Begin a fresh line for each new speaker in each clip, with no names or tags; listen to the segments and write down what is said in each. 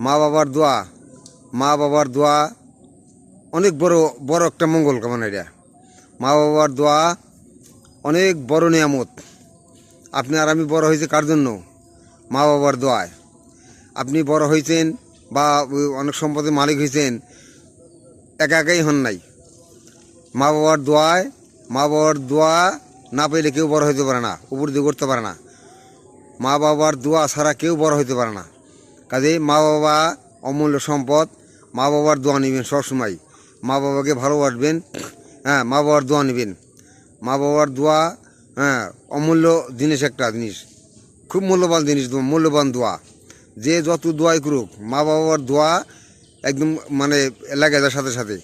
মা বাবার দোয়া, মা বাবার দোয়া অনেক বড় বড় একটা মঙ্গল কামনা। এটা মা বাবার দোয়া অনেক বড় নিয়ামত। আপনি আর আমি বড় হয়েছে কার জন্য? মা বাবার দোয়ায়। আপনি বড় হয়েছেন বা অনেক সম্পদের মালিক হয়েছেন, একা একাই হন নাই। মা বাবার দোয়ায়, মা বাবার দোয়া না পেলে কেউ বড় হইতে পারে না, উপর দিয়ে করতে পারে না। মা বাবার দোয়া ছাড়া কেউ বড় হইতে পারে না। কাজেই মা বাবা অমূল্য সম্পদ। মা বাবার দোয়া নেবেন সবসময়। মা বাবাকে ভালোবাসবেন। হ্যাঁ, মা বাবার দোয়া নেবেন। মা বাবার দোয়া অমূল্য জিনিস, একটা জিনিস, খুব মূল্যবান জিনিস, মূল্যবান দোয়া। যে যত দোয়াই করুক, মা বাবার দোয়া একদম মানে লেগে যায়, সাথে সাথে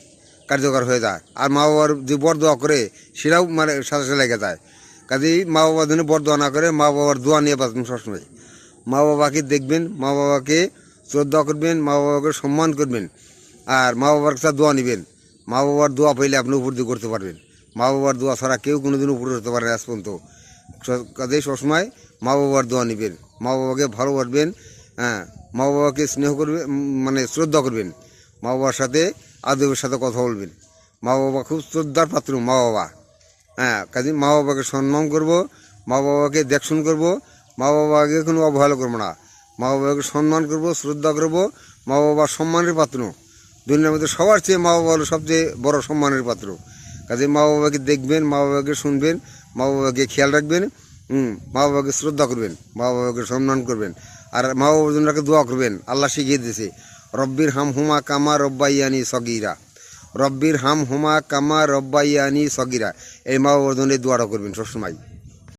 কার্যকর হয়ে যায়। আর মা বাবার যে বর দোয়া করে সেটাও মানে সাথে সাথে লেগে যায়। কাজেই মা বাবার জন্য বর দোয়া না করে মা বাবার দোয়া নিয়ে বাঁচবেন সবসময়। মা বাবাকে দেখবেন, মা বাবাকে শ্রদ্ধা করবেন, মা বাবাকে সম্মান করবেন, আর মা বাবার কাছে দোয়া নেবেন। মা বাবার দোয়া পাইলে আপনি উপর দিয়ে করতে পারবেন। মা বাবার দোয়া ছাড়া কেউ কোনোদিন উপরে হতে পারে না আজ পর্যন্ত। কাজেই সবসময় মা বাবার দোয়া নেবেন, মা বাবাকে ভালোবাসবেন। হ্যাঁ, মা বাবাকে স্নেহ করবেন, মানে শ্রদ্ধা করবেন। মা বাবার সাথে আদবের সাথে কথা বলবেন। মা বাবা খুব শ্রদ্ধার পাত্র মা বাবা। হ্যাঁ, কাজে মা বাবাকে সম্মান করব, মা বাবাকে দেখশুন করব, মা বাবাকে কোনো অবহেলা করবো না। মা বাবাকে সম্মান করব, শ্রদ্ধা করব। মা বাবা সম্মানের পাত্র। দুনিয়ার মধ্যে সবার চেয়ে মা বাবা হলো সবচেয়ে বড় সম্মানের পাত্র। কাজে মা বাবাকে দেখবেন, মা বাবাকে শুনবেন, মা বাবাকে খেয়াল রাখবেন। মা বাবাকে শ্রদ্ধা করবেন, মা বাবাকে সম্মান করবেন, আর মা বাবার জন্য দোয়া করবেন। আল্লাহ শিখিয়ে দিয়েছে, রব্বির হাম হুমা কামা রব্বাইয়ানি সগীরা। রব্বির হাম হুমা কামা রব্বাইয়ানি সগীরা। এই মা বাবার জন্য দোয়াটা করবেন সবসময়।